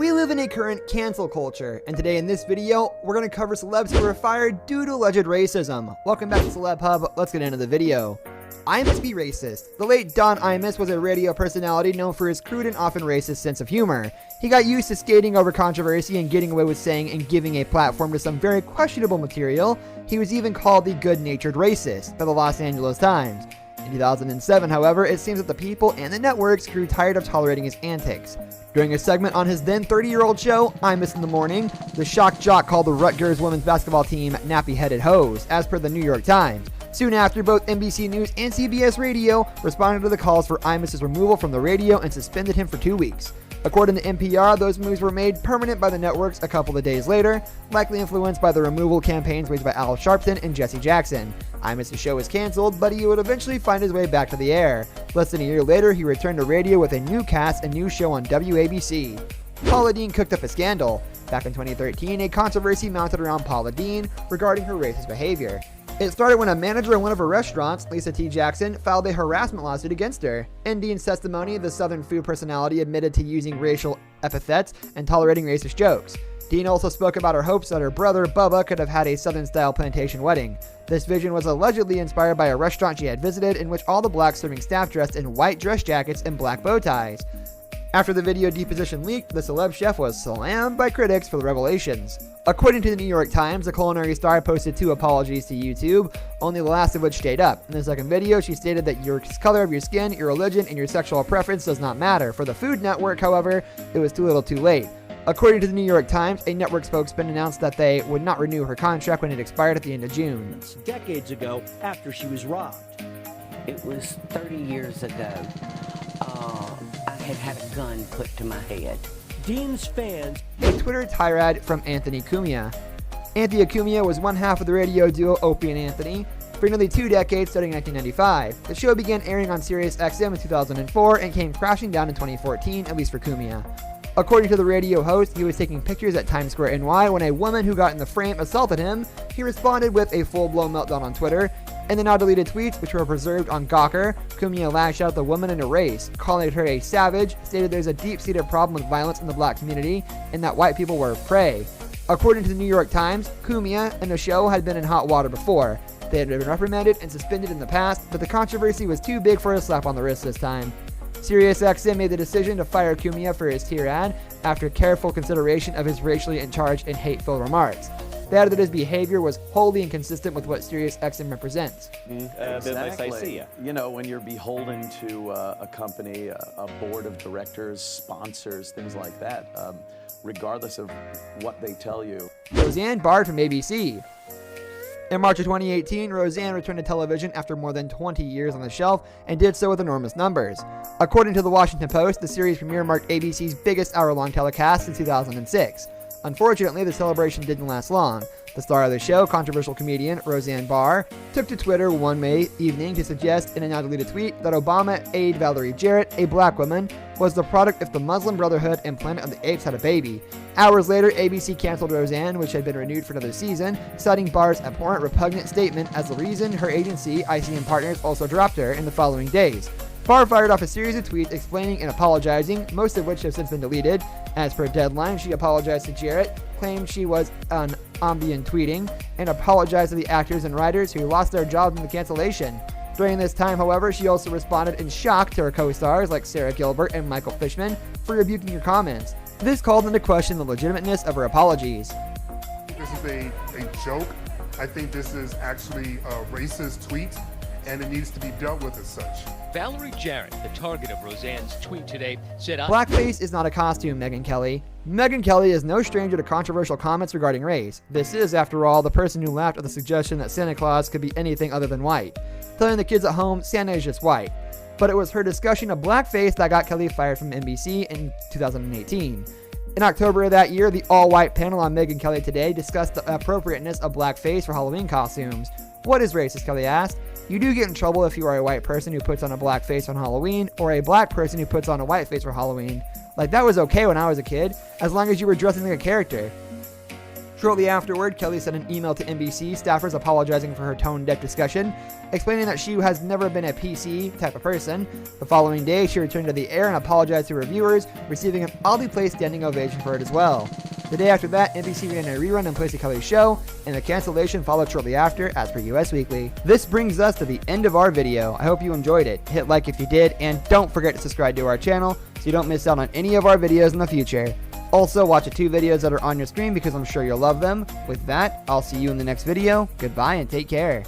We live in a current cancel culture, and today in this video, we're going to cover celebs who were fired due to alleged racism. Welcome back to Celeb Hub, let's get into the video. Imus be racist. The late Don Imus was a radio personality known for his crude and often racist sense of humor. He got used to skating over controversy and getting away with saying and giving a platform to some very questionable material. He was even called the good-natured racist by the Los Angeles Times. In 2007, however, it seems that the people and the networks grew tired of tolerating his antics. During a segment on his then 30-year-old show, Imus in the Morning, the shock jock called the Rutgers women's basketball team nappy-headed hoes, as per the New York Times. Soon after, both NBC News and CBS Radio responded to the calls for Imus' removal from the radio and suspended him for 2 weeks. According to NPR, those moves were made permanent by the networks a couple of days later, likely influenced by the removal campaigns waged by Al Sharpton and Jesse Jackson. Imus' show was canceled, but he would eventually find his way back to the air. Less than a year later, he returned to radio with a new cast and new show on WABC. Paula Deen cooked up a scandal. Back in 2013, a controversy mounted around Paula Deen regarding her racist behavior. It started when a manager in one of her restaurants, Lisa T. Jackson, filed a harassment lawsuit against her. In Dean's testimony, the Southern food personality admitted to using racial epithets and tolerating racist jokes. Dean also spoke about her hopes that her brother, Bubba, could have had a Southern-style plantation wedding. This vision was allegedly inspired by a restaurant she had visited in which all the black serving staff dressed in white dress jackets and black bow ties. After the video deposition leaked, the celeb chef was slammed by critics for the revelations. According to the New York Times, the culinary star posted 2 apologies to YouTube, only the last of which stayed up. In the second video, she stated that your color of your skin, your religion, and your sexual preference does not matter. For the Food Network, however, it was too little too late. According to the New York Times, a network spokesman announced that they would not renew her contract when it expired at the end of June. Decades ago, after she was robbed. It was 30 years ago. I had a gun put to my head. Dean's fans. A Twitter tirade from Anthony Cumia. Anthony Cumia was one half of the radio duo Opie and Anthony for nearly 2 decades starting in 1995. The show began airing on Sirius XM in 2004 and came crashing down in 2014, at least for Cumia. According to the radio host, he was taking pictures at Times Square NY when a woman who got in the frame assaulted him. He responded with a full-blown meltdown on Twitter. In the now-deleted tweets, which were preserved on Gawker, Cumia lashed out at the woman in a race, calling her a savage, stated there's a deep-seated problem with violence in the black community, and that white people were prey. According to the New York Times, Cumia and the show had been in hot water before. They had been reprimanded and suspended in the past, but the controversy was too big for a slap on the wrist this time. SiriusXM made the decision to fire Cumia for his tirade after careful consideration of his racially charged and hate-filled remarks. They added that his behavior was wholly inconsistent with what SiriusXM represents. Exactly. You know, when you're beholden to a company, a board of directors, sponsors, things like that, regardless of what they tell you. Roseanne barred from ABC. In March of 2018, Roseanne returned to television after more than 20 years on the shelf and did so with enormous numbers. According to the Washington Post, the series premiere marked ABC's biggest hour-long telecast in 2006. Unfortunately, the celebration didn't last long. The star of the show, controversial comedian Roseanne Barr, took to Twitter one May evening to suggest in a now-deleted tweet that Obama aide Valerie Jarrett, a black woman, was the product if the Muslim Brotherhood and Planet of the Apes had a baby. Hours later, ABC canceled Roseanne, which had been renewed for another season, citing Barr's abhorrent, repugnant statement as the reason her agency, ICM Partners, also dropped her in the following days. Barr fired off a series of tweets explaining and apologizing, most of which have since been deleted. As per Deadline, she apologized to Jarrett, claimed she was an ambient tweeting, and apologized to the actors and writers who lost their jobs in the cancellation. During this time, however, she also responded in shock to her co-stars like Sarah Gilbert and Michael Fishman for rebuking her comments. This called into question the legitimateness of her apologies. This is a joke. I think this is actually a racist tweet, and it needs to be dealt with as such. Valerie Jarrett, the target of Roseanne's tweet today, said, Blackface is not a costume, Megyn Kelly. Megyn Kelly is no stranger to controversial comments regarding race. This is, after all, the person who laughed at the suggestion that Santa Claus could be anything other than white, telling the kids at home Santa is just white. But it was her discussion of blackface that got Kelly fired from NBC in 2018. In October of that year, the all-white panel on Megyn Kelly Today discussed the appropriateness of blackface for Halloween costumes. What is racist, Kelly asked. You do get in trouble if you are a white person who puts on a black face on Halloween, or a black person who puts on a white face for Halloween. Like, that was okay when I was a kid, as long as you were dressing like a character. Shortly afterward, Kelly sent an email to NBC staffers apologizing for her tone-deaf discussion, explaining that she has never been a PC type of person. The following day, she returned to the air and apologized to her viewers, receiving an oddly placed standing ovation for it as well. The day after that, NBC ran a rerun and placed a Kelly show, and the cancellation followed shortly after, as per US Weekly. This brings us to the end of our video. I hope you enjoyed it. Hit like if you did, and don't forget to subscribe to our channel so you don't miss out on any of our videos in the future. Also, watch the 2 videos that are on your screen because I'm sure you'll love them. With that, I'll see you in the next video. Goodbye and take care.